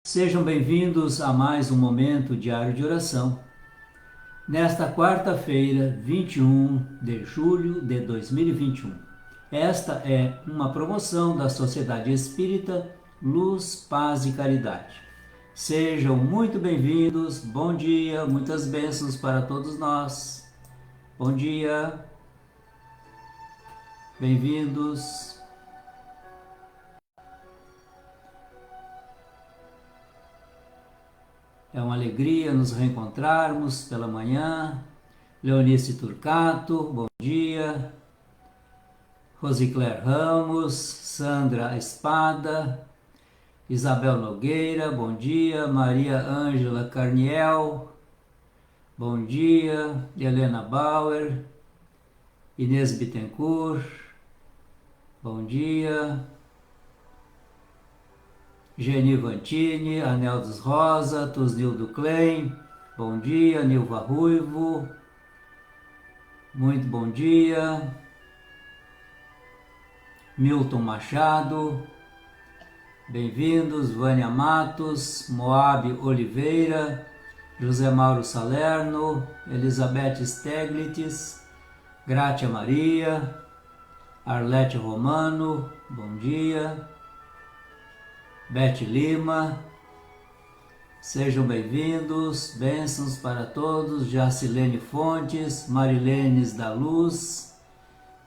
Sejam bem-vindos a mais um momento diário de oração. Nesta quarta-feira, 21 de julho de 2021. Esta é uma promoção da Sociedade Espírita Luz, Paz e Caridade. Sejam muito bem-vindos. Bom dia, muitas bênçãos para todos nós. Bom dia, bem-vindos. É uma alegria nos reencontrarmos pela manhã. Leonice Turcato, bom dia. Rosicler Ramos, Sandra Espada, Isabel Nogueira, bom dia. Maria Ângela Carniel, bom dia. Helena Bauer, Inês Bittencourt, bom dia. Geni Vantini, Aneldes Rosa, Tusnildo Klein, bom dia. Nilva Ruivo, muito bom dia. Milton Machado, bem-vindos. Vânia Matos, Moab Oliveira, José Mauro Salerno, Elizabeth Steglitz, Grátia Maria, Arlete Romano, bom dia. Bete Lima, sejam bem-vindos. Bênçãos para todos. Jacilene Fontes, Marilenes da Luz,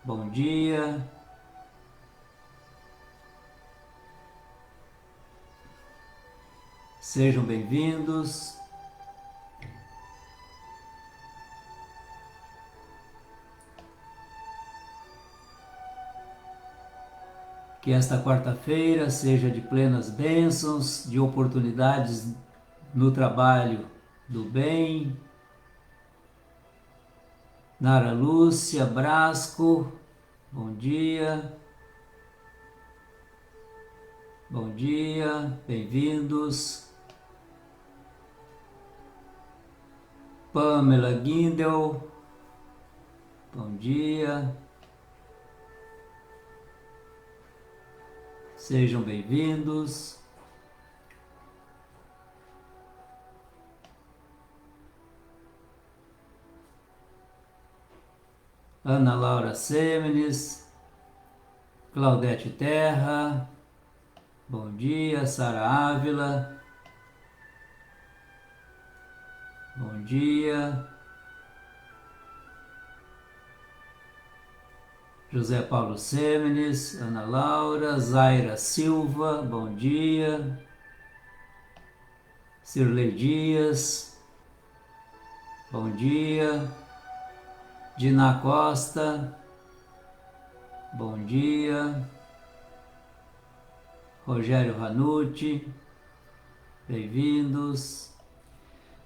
bom dia. Sejam bem-vindos. Que esta quarta-feira seja de plenas bênçãos, de oportunidades no trabalho do bem. Nara Lúcia Brasco, bom dia. Bom dia, bem-vindos. Pamela Guindel, bom dia. Sejam bem-vindos. Ana Laura Semenes, Claudete Terra, bom dia. Sara Ávila, bom dia. José Paulo Semenes, Ana Laura, Zaira Silva, bom dia. Cirlei Dias, bom dia. Dina Costa, bom dia. Rogério Ranucci, bem-vindos.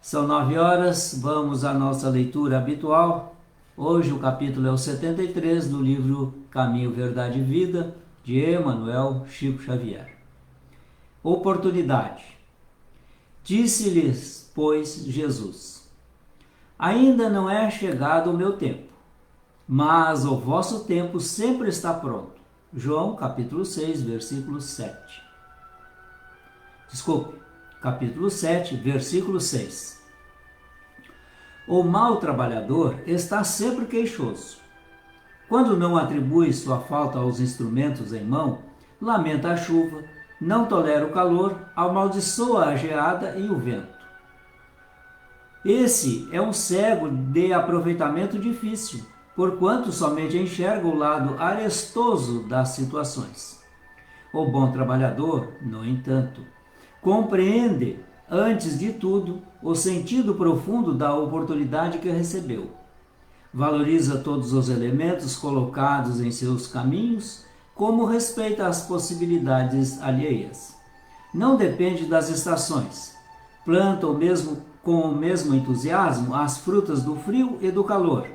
São 9 horas, vamos à nossa leitura habitual. Hoje o capítulo é o 73 do livro Caminho, Verdade e Vida, de Emmanuel Chico Xavier. Oportunidade. Disse-lhes, pois, Jesus: ainda não é chegado o meu tempo, mas o vosso tempo sempre está pronto. João, capítulo 6, versículo 7. Desculpe, capítulo 7, versículo 6. O mau trabalhador está sempre queixoso. Quando não atribui sua falta aos instrumentos em mão, lamenta a chuva, não tolera o calor, amaldiçoa a geada e o vento. Esse é um cego de aproveitamento difícil, porquanto somente enxerga o lado arestoso das situações. O bom trabalhador, no entanto, compreende, antes de tudo, o sentido profundo da oportunidade que recebeu. Valoriza todos os elementos colocados em seus caminhos, como respeita as possibilidades alheias. Não depende das estações. Planta com o mesmo entusiasmo as frutas do frio e do calor.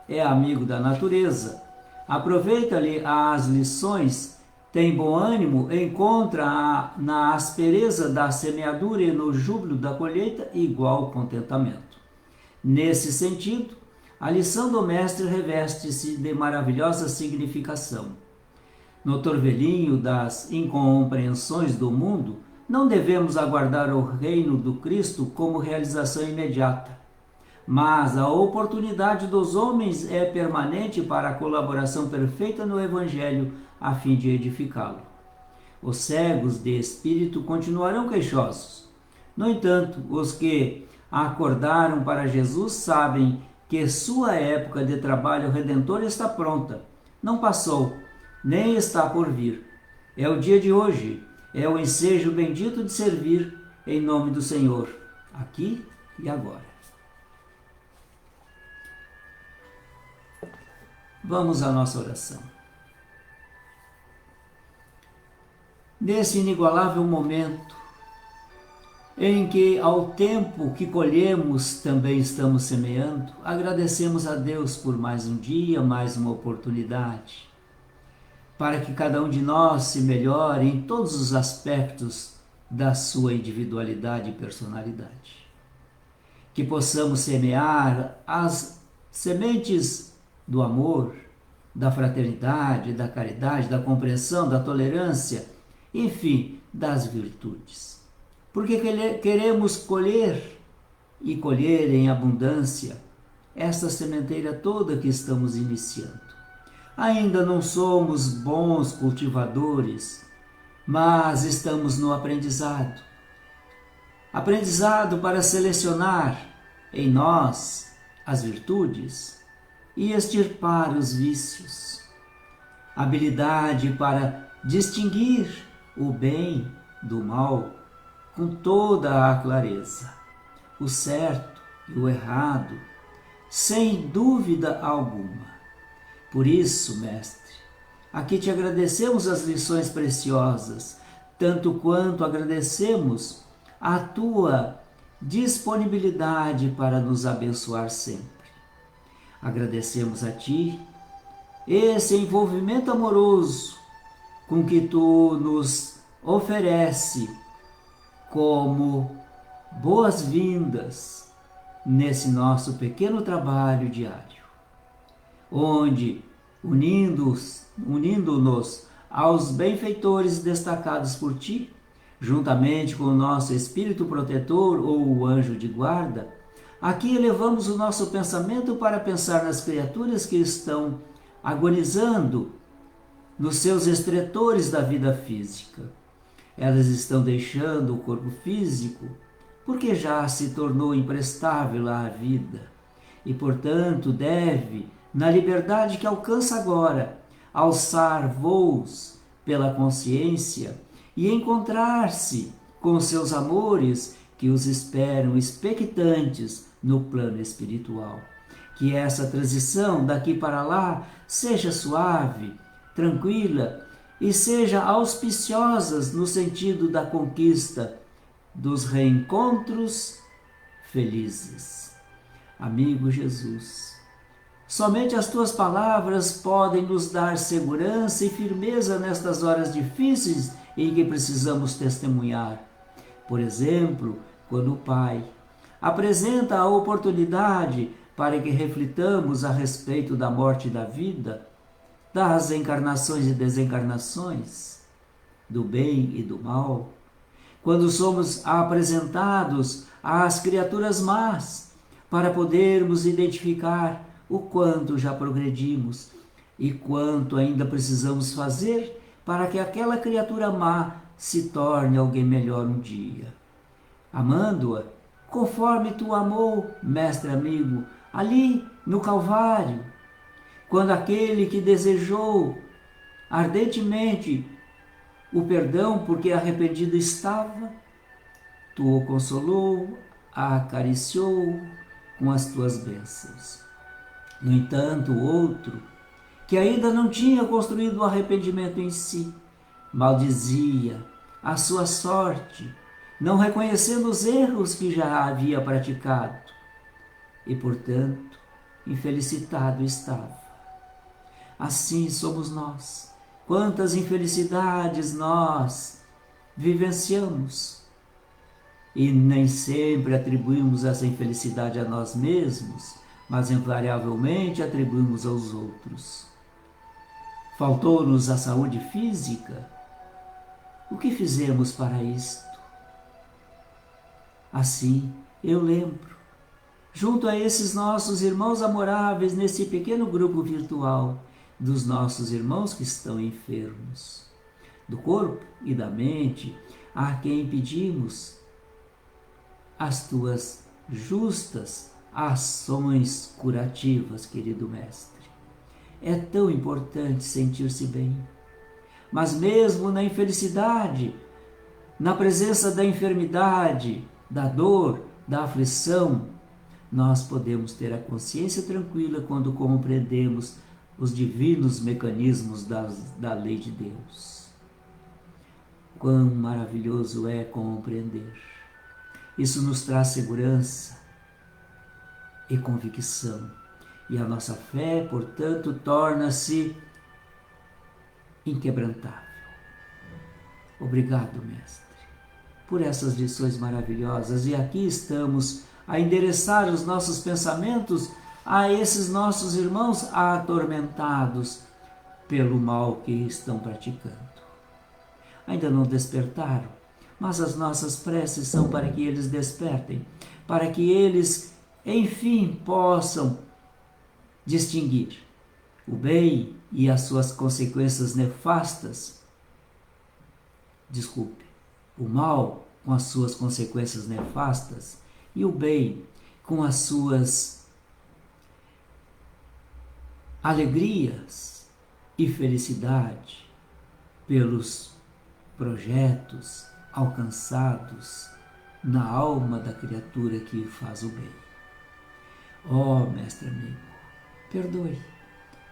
É amigo da natureza. Aproveita-lhe as lições. Tem bom ânimo, encontra na aspereza da semeadura e no júbilo da colheita igual contentamento. Nesse sentido, a lição do mestre reveste-se de maravilhosa significação. No torvelinho das incompreensões do mundo, Não devemos aguardar o reino do Cristo como realização imediata, mas a oportunidade dos homens é permanente para a colaboração perfeita no Evangelho, a fim de edificá-lo. Os cegos de espírito continuarão queixosos. No entanto, os que acordaram para Jesus sabem que sua época de trabalho redentor está pronta. Não passou, nem está por vir. É o dia de hoje, é o ensejo bendito de servir em nome do Senhor, aqui e agora. Vamos à nossa oração. Nesse inigualável momento, em que ao tempo que colhemos também estamos semeando, agradecemos a Deus por mais um dia, mais uma oportunidade, para que cada um de nós se melhore em todos os aspectos da sua individualidade e personalidade. Que possamos semear as sementes do amor, da fraternidade, da caridade, da compreensão, da tolerância, enfim, das virtudes. Porque queremos colher e colher em abundância esta sementeira toda que estamos iniciando. Ainda não somos bons cultivadores, mas estamos no aprendizado. Aprendizado para selecionar em nós as virtudes e extirpar os vícios. Habilidade para distinguir o bem do mal com toda a clareza, o certo e o errado, sem dúvida alguma. Por isso, Mestre, aqui te agradecemos as lições preciosas, tanto quanto agradecemos a tua disponibilidade para nos abençoar sempre. Agradecemos a ti esse envolvimento amoroso com que tu nos oferece como boas-vindas nesse nosso pequeno trabalho diário, onde, unindo-nos aos benfeitores destacados por ti, juntamente com o nosso Espírito protetor ou o anjo de guarda, aqui elevamos o nosso pensamento para pensar nas criaturas que estão agonizando nos seus estretores da vida física. Elas estão deixando o corpo físico porque já se tornou imprestável à vida e, portanto, deve, na liberdade que alcança agora, alçar voos pela consciência e encontrar-se com seus amores que os esperam expectantes no plano espiritual. Que essa transição daqui para lá seja suave, tranquila e seja auspiciosa no sentido da conquista dos reencontros felizes. Amigo Jesus, somente as tuas palavras podem nos dar segurança e firmeza nestas horas difíceis em que precisamos testemunhar. Por exemplo, quando o Pai apresenta a oportunidade para que reflitamos a respeito da morte e da vida, das encarnações e desencarnações, do bem e do mal, quando somos apresentados às criaturas más, para podermos identificar o quanto já progredimos e quanto ainda precisamos fazer para que aquela criatura má se torne alguém melhor um dia. Amando-a, conforme tu amou, mestre amigo, ali no Calvário, quando aquele que desejou ardentemente o perdão porque arrependido estava, tu o consolou, a acariciou com as tuas bênçãos. No entanto, o outro, que ainda não tinha construído o arrependimento em si, maldizia a sua sorte, não reconhecendo os erros que já havia praticado, e, portanto, infelicitado estava. Assim somos nós. Quantas infelicidades nós vivenciamos e nem sempre atribuímos essa infelicidade a nós mesmos, mas invariavelmente atribuímos aos outros. Faltou-nos a saúde física? O que fizemos para isto? Assim, eu lembro, junto a esses nossos irmãos amoráveis, nesse pequeno grupo virtual, dos nossos irmãos que estão enfermos, do corpo e da mente, a quem pedimos as tuas justas ações curativas, querido Mestre. É tão importante sentir-se bem, mas mesmo na infelicidade, na presença da enfermidade, da dor, da aflição, nós podemos ter a consciência tranquila quando compreendemos os divinos mecanismos da lei de Deus. Quão maravilhoso é compreender! Isso nos traz segurança e convicção, e a nossa fé, portanto, torna-se inquebrantável. Obrigado, Mestre, por essas lições maravilhosas, e aqui estamos a endereçar os nossos pensamentos a esses nossos irmãos atormentados pelo mal que estão praticando. Ainda não despertaram, mas as nossas preces são para que eles despertem, para que eles, enfim, possam distinguir o bem e as suas consequências nefastas. Desculpe, o mal com as suas consequências nefastas e o bem com as suas alegrias e felicidade pelos projetos alcançados na alma da criatura que faz o bem. Oh, mestre amigo, perdoe,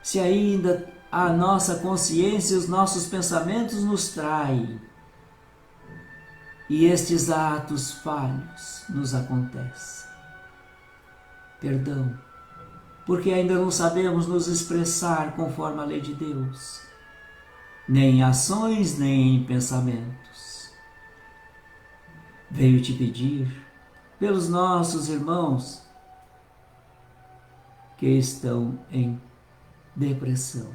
se ainda a nossa consciência e os nossos pensamentos nos traem e estes atos falhos nos acontecem. Perdão, porque ainda não sabemos nos expressar conforme a lei de Deus, nem em ações, nem em pensamentos. Venho te pedir pelos nossos irmãos que estão em depressão.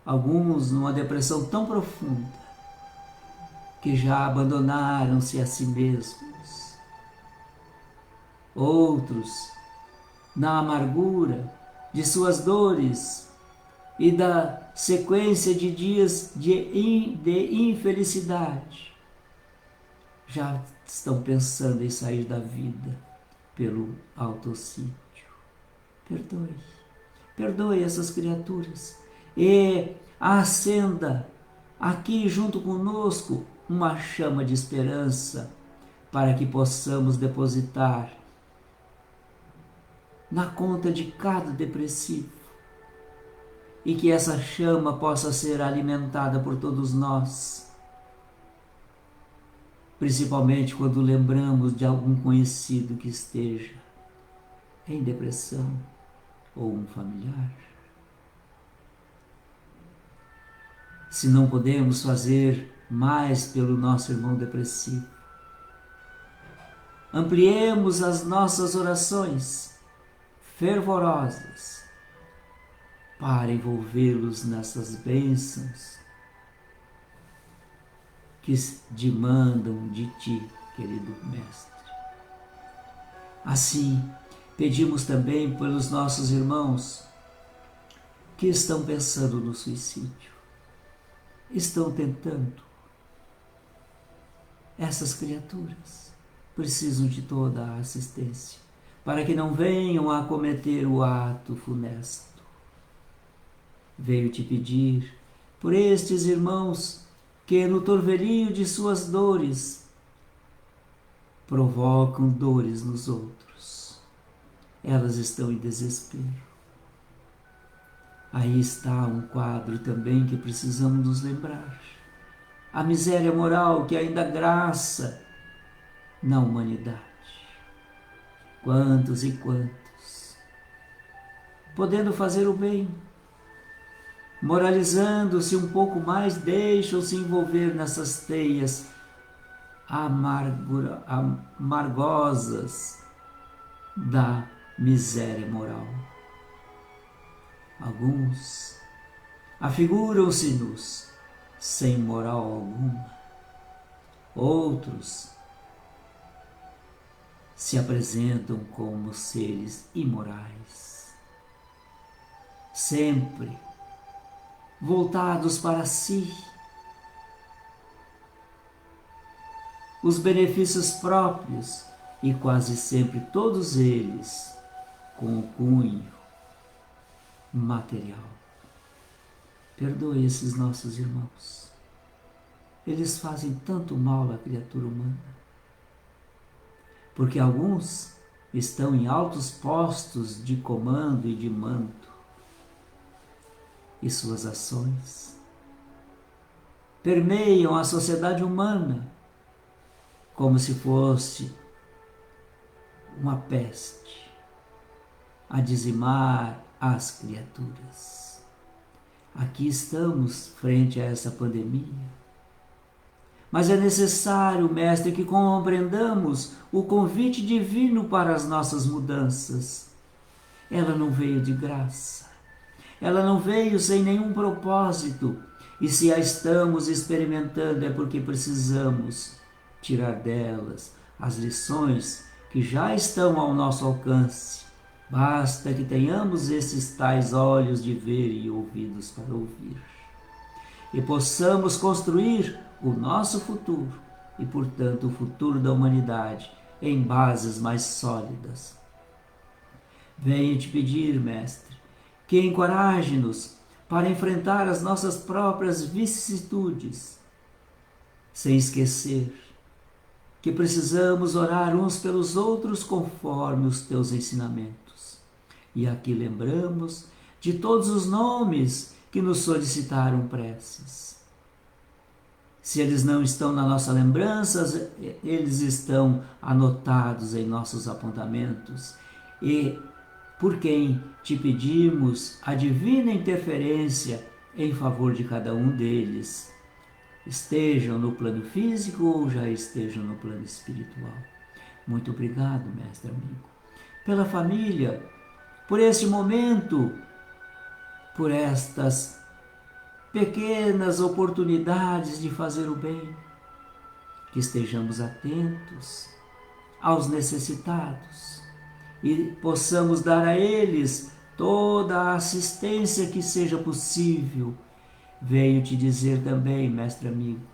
Alguns numa depressão tão profunda que já abandonaram-se a si mesmos. Outros na amargura de suas dores e da sequência de dias de infelicidade, já estão pensando em sair da vida pelo autocídio. Perdoe, perdoe essas criaturas e acenda aqui junto conosco uma chama de esperança para que possamos depositar na conta de cada depressivo e que essa chama possa ser alimentada por todos nós, principalmente quando lembramos de algum conhecido que esteja em depressão ou um familiar. Se não podemos fazer mais pelo nosso irmão depressivo, ampliemos as nossas orações fervorosas para envolvê-los nessas bênçãos que demandam de ti, querido Mestre. Assim, pedimos também pelos nossos irmãos que estão pensando no suicídio, estão tentando. Essas criaturas precisam de toda a assistência para que não venham a cometer o ato funesto. Veio te pedir por estes irmãos que no torvelinho de suas dores provocam dores nos outros. Elas estão em desespero. Aí está um quadro também que precisamos nos lembrar. A miséria moral que ainda graça na humanidade. Quantos e quantos, podendo fazer o bem, moralizando-se um pouco mais, deixam-se envolver nessas teias amargosas da miséria moral. Alguns afiguram-se-nos sem moral alguma. Outros se apresentam como seres imorais, sempre voltados para si, os benefícios próprios e quase sempre todos eles com o cunho material. Perdoe esses nossos irmãos. Eles fazem tanto mal à criatura humana, porque alguns estão em altos postos de comando e de mando, e suas ações permeiam a sociedade humana como se fosse uma peste a dizimar as criaturas. Aqui estamos frente a essa pandemia, mas é necessário, Mestre, que compreendamos o convite divino para as nossas mudanças. Ela não veio de graça, ela não veio sem nenhum propósito, e se a estamos experimentando é porque precisamos tirar delas as lições que já estão ao nosso alcance. Basta que tenhamos esses tais olhos de ver e ouvidos para ouvir, e possamos construir o nosso futuro e, portanto, o futuro da humanidade em bases mais sólidas. Venho te pedir, Mestre, que encoraje-nos para enfrentar as nossas próprias vicissitudes, sem esquecer que precisamos orar uns pelos outros conforme os teus ensinamentos. E aqui lembramos de todos os nomes que nos solicitaram preces. Se eles não estão na nossa lembrança, eles estão anotados em nossos apontamentos. E por quem te pedimos a divina interferência em favor de cada um deles, estejam no plano físico ou já estejam no plano espiritual. Muito obrigado, Mestre amigo, pela família, por este momento, por estas pequenas oportunidades de fazer o bem, que estejamos atentos aos necessitados e possamos dar a eles toda a assistência que seja possível. Venho te dizer também, Mestre amigo,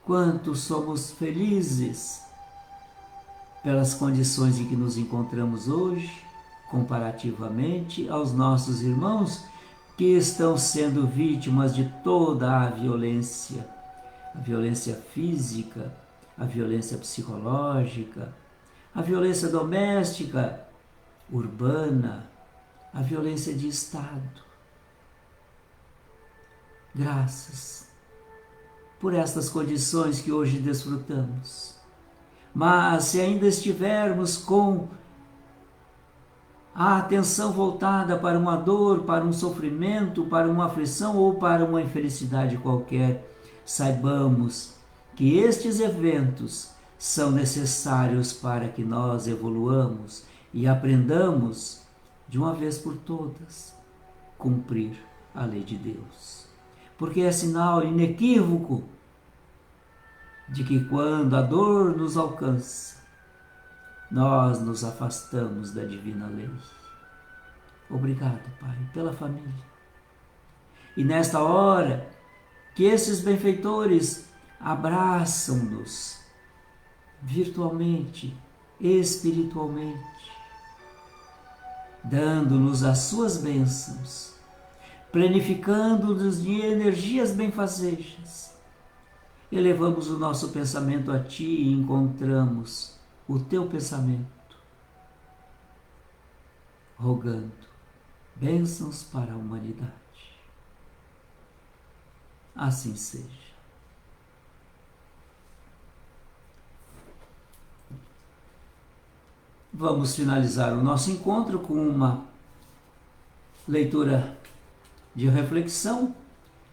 quanto somos felizes pelas condições em que nos encontramos hoje, comparativamente aos nossos irmãos que estão sendo vítimas de toda a violência física, a violência psicológica, a violência doméstica, urbana, a violência de Estado. Graças por estas condições que hoje desfrutamos. Mas se ainda estivermos com a atenção voltada para uma dor, para um sofrimento, para uma aflição ou para uma infelicidade qualquer, saibamos que estes eventos são necessários para que nós evoluamos e aprendamos de uma vez por todas cumprir a lei de Deus. Porque é sinal inequívoco de que quando a dor nos alcança, nós nos afastamos da divina lei. Obrigado, Pai, pela família. E nesta hora, que esses benfeitores abraçam-nos virtualmente, espiritualmente, dando-nos as suas bênçãos, planificando-nos de energias benfazejas. Elevamos o nosso pensamento a Ti e encontramos o Teu pensamento, rogando bênçãos para a humanidade. Assim seja. Vamos finalizar o nosso encontro com uma leitura de reflexão,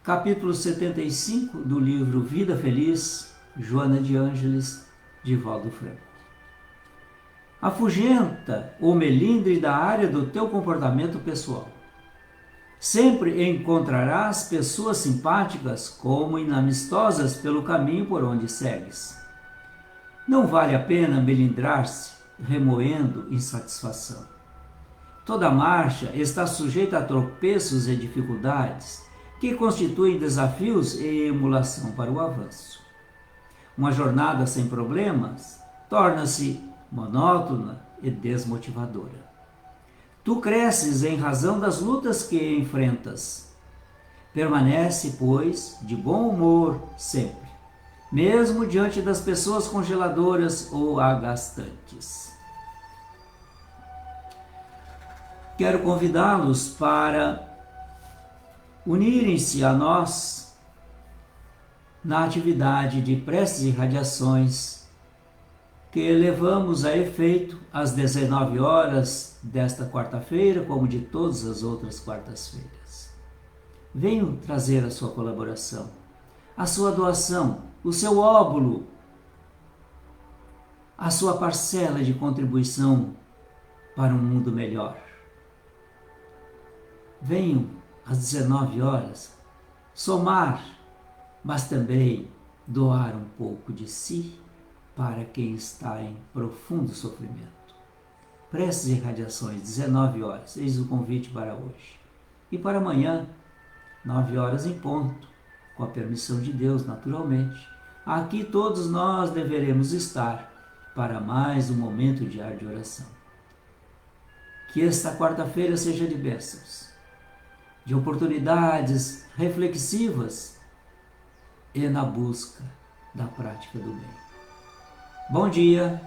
capítulo 75 do livro Vida Feliz, Joana de Ângeles, Divaldo Franco. Afugenta o melindre da área do teu comportamento pessoal. Sempre encontrarás pessoas simpáticas como inamistosas pelo caminho por onde segues. Não vale a pena melindrar-se, remoendo insatisfação. Toda marcha está sujeita a tropeços e dificuldades, que constituem desafios e emulação para o avanço. Uma jornada sem problemas torna-se monótona e desmotivadora. Tu cresces em razão das lutas que enfrentas. Permanece, pois, de bom humor sempre, mesmo diante das pessoas congeladoras ou agastantes. Quero convidá-los para unirem-se a nós na atividade de preces e radiações que levamos a efeito às 19 horas desta quarta-feira, como de todas as outras quartas-feiras. Venham trazer a sua colaboração, a sua doação, o seu óbolo, a sua parcela de contribuição para um mundo melhor. Venham às 19 horas somar, mas também doar um pouco de si para quem está em profundo sofrimento. Preces e radiações, 19 horas, eis o convite para hoje. E para amanhã, 9 horas em ponto, com a permissão de Deus, naturalmente. Aqui todos nós deveremos estar para mais um momento diário de oração. Que esta quarta-feira seja de bênçãos, de oportunidades reflexivas e na busca da prática do bem. Bom dia!